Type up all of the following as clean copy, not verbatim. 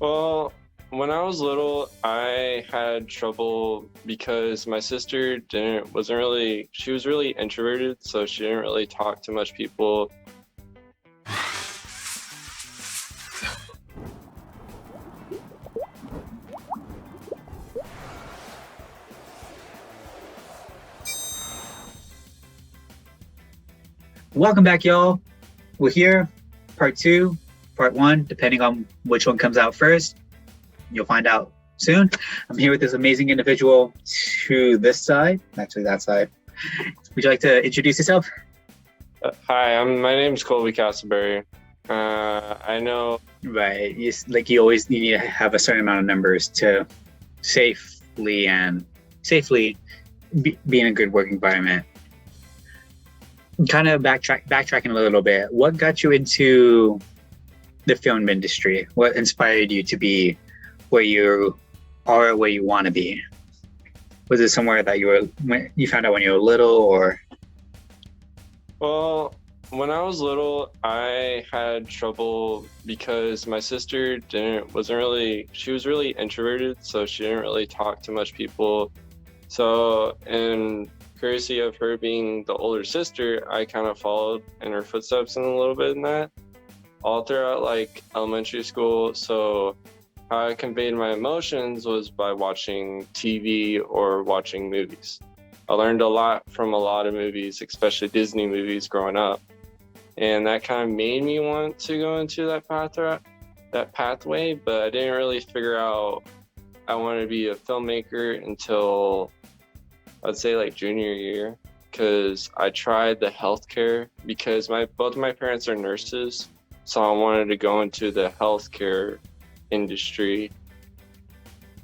Well, when I was little, I had trouble because my sister didn't wasn't really she was really introverted, so she didn't really talk to much people. Welcome back, y'all. We're here, part two, part one, depending on which one comes out first. You'll find out soon. I'm here with this amazing individual to this side, actually that side. Would you like to introduce yourself? Hi, my name's Colby Castleberry. I know. Right. You always need to have a certain amount of numbers to safely be in a good work environment. Kind of backtracking a little bit, what got you into the film industry? What inspired you to be where you are, where you want to be? Was it somewhere that you found out when you were little, or? Well, when I was little, I had trouble because my sister she was really introverted, so she didn't really talk to much people. So, in courtesy of her being the older sister, I kind of followed in her footsteps in a little bit in that all throughout like elementary school. So how I conveyed my emotions was by watching TV or watching movies. I learned a lot from a lot of movies, especially Disney movies growing up. And that kind of made me want to go into that pathway, but I didn't really figure out I wanted to be a filmmaker until I'd say like junior year, because I tried the healthcare because both of my parents are nurses, so I wanted to go into the healthcare industry.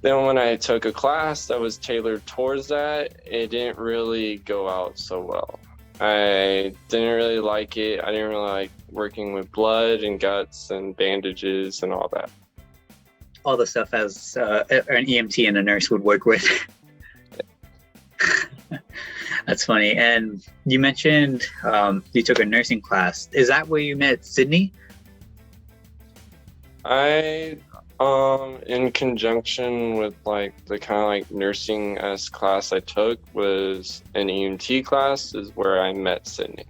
Then when I took a class that was tailored towards that, it didn't really go out so well. I didn't really like it. I didn't really like working with blood and guts and bandages and all that. All the stuff as an EMT and a nurse would work with. That's funny. And you mentioned you took a nursing class. Is that where you met Sydney? I in conjunction with like the kind of like nursing as class I took was an EMT class is where I met Sydney.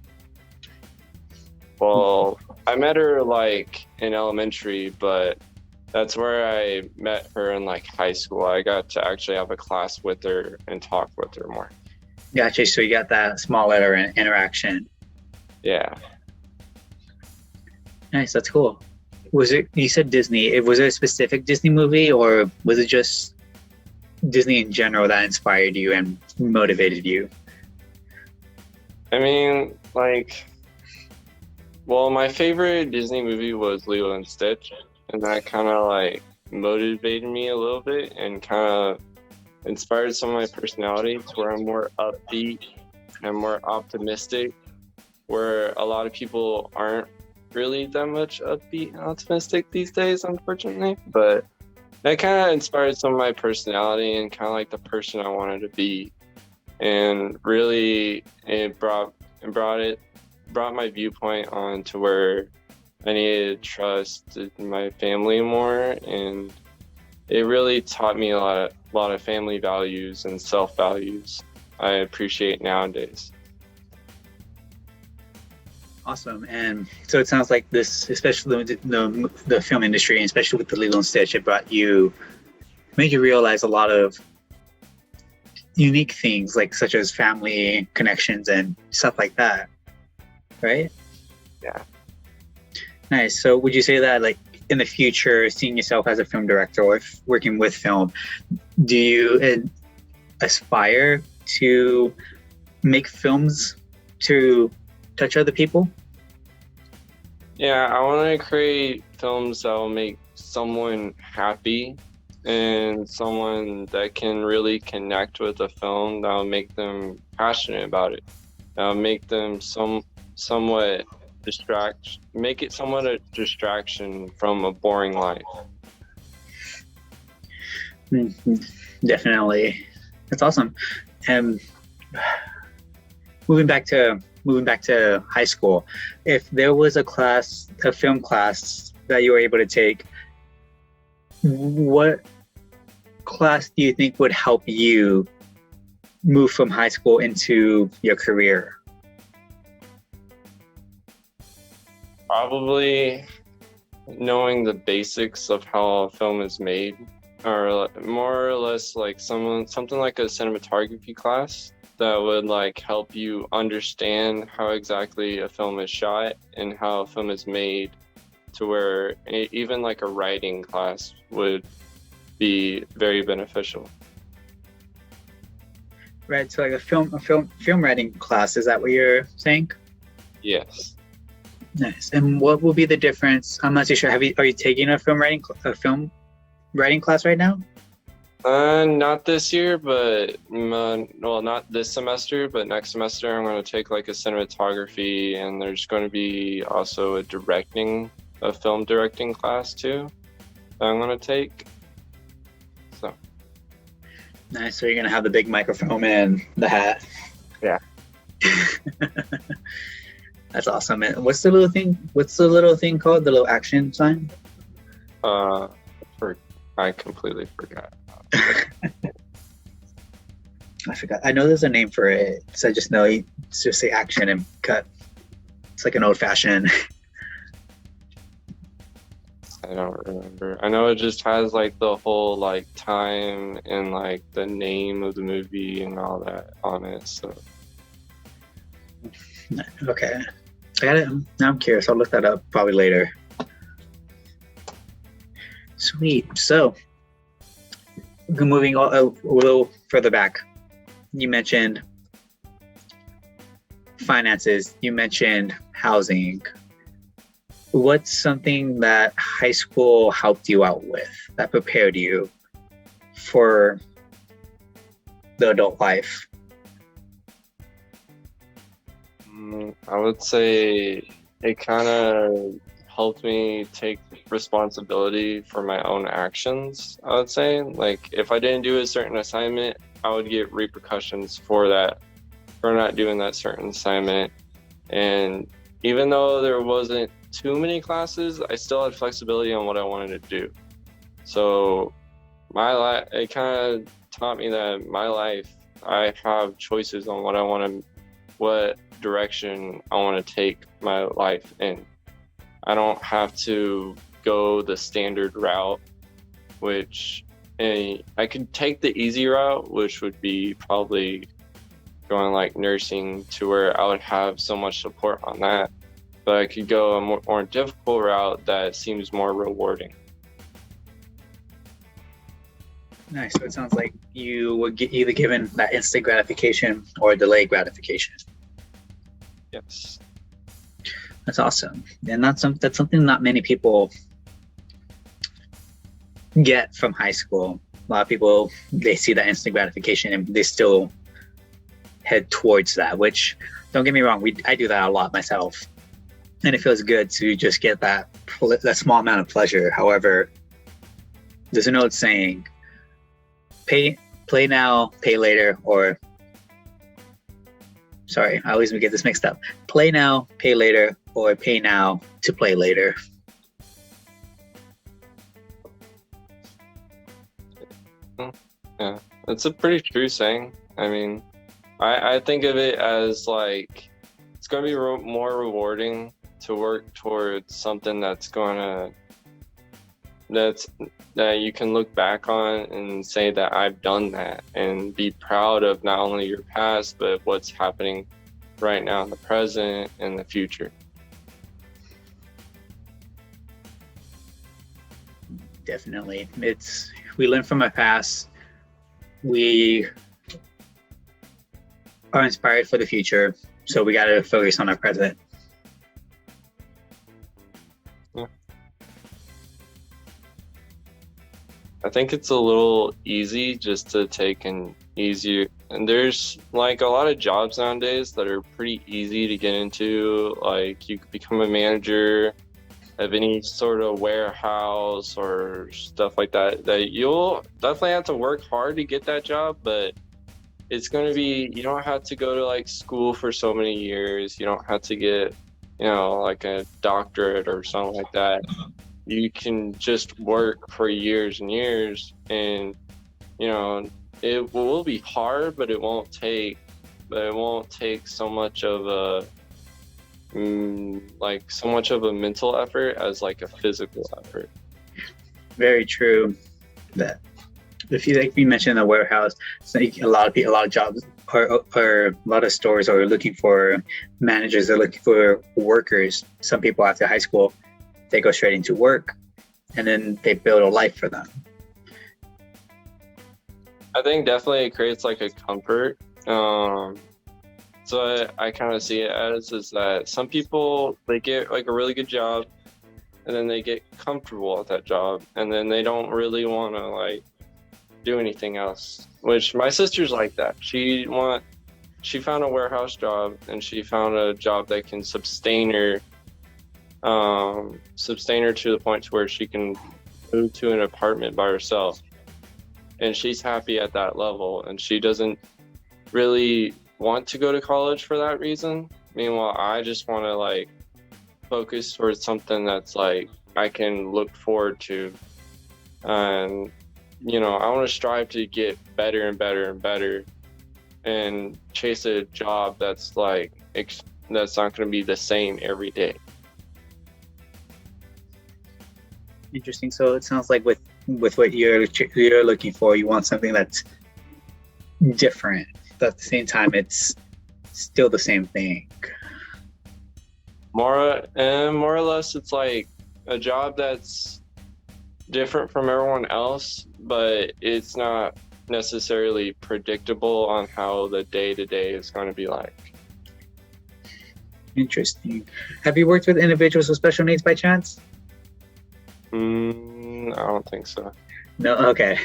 Well, I met her like in elementary, but that's where I met her in like high school. I got to actually have a class with her and talk with her more. Gotcha. So you got that small letter interaction. Yeah. Nice. That's cool. You said Disney. Was it a specific Disney movie, or was it just Disney in general that inspired you and motivated you? I mean, my favorite Disney movie was Lilo and Stitch, and that kind of like motivated me a little bit and kind of inspired some of my personality to where I'm more upbeat and more optimistic, where a lot of people aren't really that much upbeat and optimistic these days, unfortunately. But that kind of inspired some of my personality and kind of like the person I wanted to be. And really it brought my viewpoint on to where I needed to trust my family more, and it really taught me a lot of family values and self values I appreciate nowadays. Awesome. And so it sounds like this, especially the film industry, and especially with the Lilo and Stitch, it made you realize a lot of unique things, like such as family connections and stuff like that, right? Yeah. Nice. So would you say that, like, in the future, seeing yourself as a film director or working with film, do you aspire to make films to touch other people? Yeah, I want to create films that will make someone happy and someone that can really connect with a film, that will make them passionate about it, that will make them make it somewhat a distraction from a boring life. Definitely. That's awesome. And moving back to high school, if there was a film class that you were able to take, what class do you think would help you move from high school into your career? Probably knowing the basics of how a film is made, or more or less like something like a cinematography class that would like help you understand how exactly a film is shot and how a film is made, to where even like a writing class would be very beneficial. Right, so like a film writing class, is that what you're saying? Yes. Nice. And what will be the difference? I'm not too sure. Are you taking a film writing class right now? Not this year, but well, not this semester, but next semester I'm going to take like a cinematography, and there's going to be also a film directing class too that I'm going to take. So. Nice. So you're gonna have the big microphone and the hat. Yeah. That's awesome. And what's the little thing called? The little action sign? I completely forgot. I forgot. I know there's a name for it. So I just know you just say action and cut. It's like an old fashioned. I don't remember. I know it just has like the whole like time and like the name of the movie and all that on it. So Okay. I got it. Now I'm curious. I'll look that up probably later. Sweet. So, moving a little further back, you mentioned finances, you mentioned housing. What's something that high school helped you out with that prepared you for the adult life? I would say it kind of helped me take responsibility for my own actions. I would say, like, if I didn't do a certain assignment, I would get repercussions for that, for not doing that certain assignment. And even though there wasn't too many classes, I still had flexibility on what I wanted to do. So it kind of taught me that my life, I have choices on what direction I want to take my life in. I don't have to go the standard route, which I could take the easy route, which would be probably going like nursing, to where I would have so much support on that. But I could go a more difficult route that seems more rewarding. Nice. So it sounds like you were either given that instant gratification or delayed gratification. Yes. That's awesome. And that's something not many people get from high school. A lot of people, they see that instant gratification and they still head towards that, which, don't get me wrong, I do that a lot myself. And it feels good to just get that small amount of pleasure. However, there's an old saying, play now, pay later, or sorry, I always get this mixed up. Play now, pay later, or pay now to play later. Yeah, it's a pretty true saying. I mean, I think of it as like, it's going to be more rewarding to work towards something that you can look back on and say that I've done that, and be proud of not only your past, but what's happening right now in the present and the future. Definitely. We learn from our past. We are inspired for the future. So we got to focus on our present. Yeah. I think it's a little easy just to take an easier, and there's like a lot of jobs nowadays that are pretty easy to get into. Like, you could become a manager of any sort of warehouse or stuff like that you'll definitely have to work hard to get that job, but it's going to be, you don't have to go to like school for so many years. You don't have to get, like a doctorate or something like that. you can just work for years and years, and you know, it will be hard, but it won't take so much of a so much of a mental effort as like a physical effort. Very true. That if you like we mentioned in the warehouse, it's like a lot of jobs or a lot of stores are looking for managers. They're looking for workers. Some people after high school, they go straight into work, and then they build a life for them. I think definitely it creates like a comfort. So I kind of see it as is that some people, they get like a really good job, and then they get comfortable at that job, and then they don't really want to like do anything else. Which my sister's like that. She found a warehouse job, and she found a job that can sustain her to the point to where she can move to an apartment by herself, and she's happy at that level, and she doesn't really want to go to college for that reason. Meanwhile, I just want to like focus towards something that's like I can look forward to, and I want to strive to get better and better and better, and chase a job that's like that's not going to be the same every day. Interesting. So it sounds like with what you're looking for, you want something that's different, but at the same time it's still the same thing. More or less, it's like a job that's different from everyone else, but it's not necessarily predictable on how the day-to-day is going to be like. Interesting. Have you worked with individuals with special needs by chance? I don't think so. No. Okay.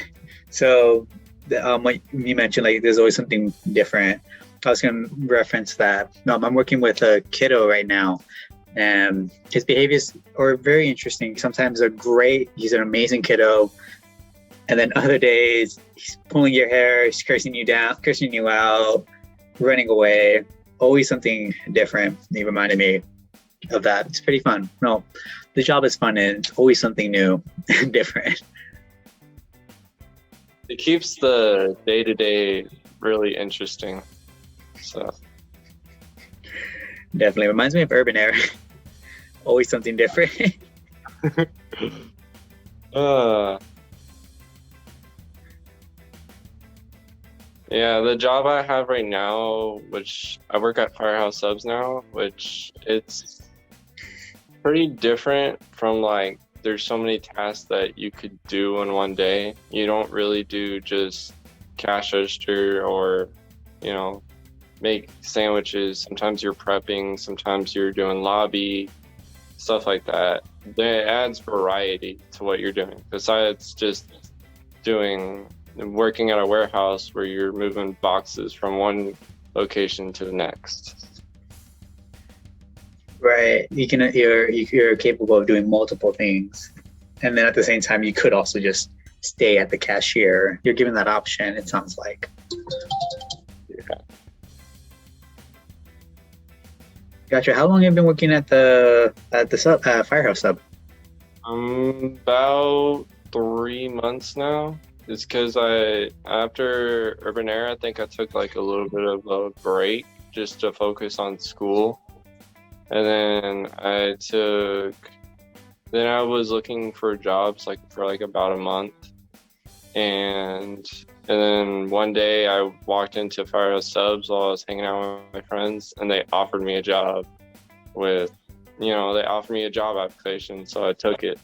So what you mentioned, like there's always something different. I was going to reference that. I'm working with a kiddo right now, and his behaviors are very interesting. Sometimes they're great. He's an amazing kiddo. And then other days, he's pulling your hair, he's cursing you out, running away. Always something different. He reminded me of that. It's pretty fun. No, the job is fun, and it's always something new and different. It keeps the day-to-day really interesting. So definitely reminds me of urban era. Always something different. Yeah, the job I have right now, which I work at Firehouse Subs now, which it's pretty different from like, there's so many tasks that you could do in one day. You don't really do just cash register or, make sandwiches. Sometimes you're prepping, sometimes you're doing lobby, stuff like that. It adds variety to what you're doing, besides just working at a warehouse where you're moving boxes from one location to the next. Right. You're capable of doing multiple things, and then at the same time you could also just stay at the cashier. You're given that option, it sounds like. Yeah. Gotcha. How long have you been working at the Firehouse Sub? About 3 months now. It's because after Urban Era, I think I took like a little bit of a break just to focus on school. And then I was looking for jobs for about a month. And then one day I walked into Firehouse Subs while I was hanging out with my friends, and they offered me a job they offered me a job application, so I took it.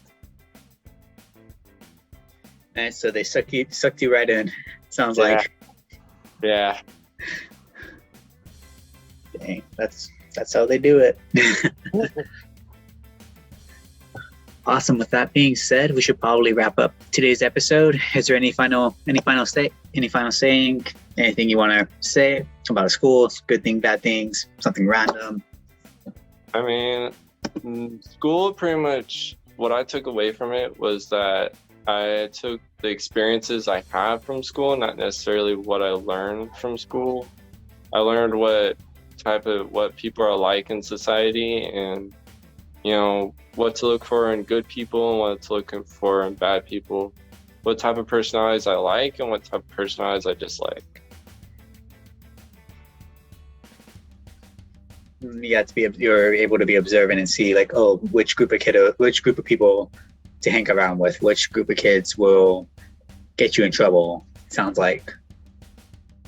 Nice. So they sucked you right in. Sounds like. Yeah. Dang, that's how they do it. Awesome. With that being said, we should probably wrap up today's episode. Is there any final saying, anything you want to say about school? Good thing, bad things, something random? I mean, school, pretty much what I took away from it was that I took the experiences I had from school, not necessarily what I learned from school. I learned what people are like in society, and what to look for in good people and what to look for in bad people, what type of personalities I like and what type of personalities I dislike. You're able to be observant and see like, oh, which group of people to hang around with, which group of kids will get you in trouble. Sounds like.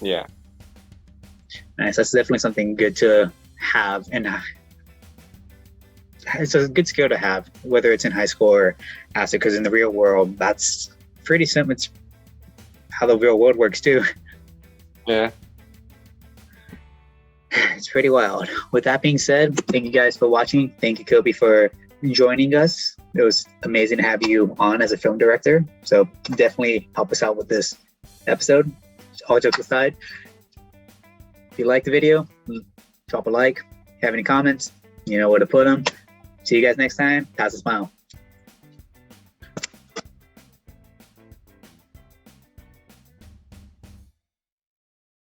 Yeah. Nice. That's definitely something good to have, and it's a good skill to have, whether it's in high school or after. Because in the real world, that's pretty simple. It's how the real world works too. Yeah. It's pretty wild. With that being said, thank you guys for watching. Thank you, Kobe, for joining us. It was amazing to have you on as a film director. So definitely help us out with this episode. All jokes aside, if you like the video, drop a like. If you have any comments, you know where to put them. See you guys next time. Pass a smile.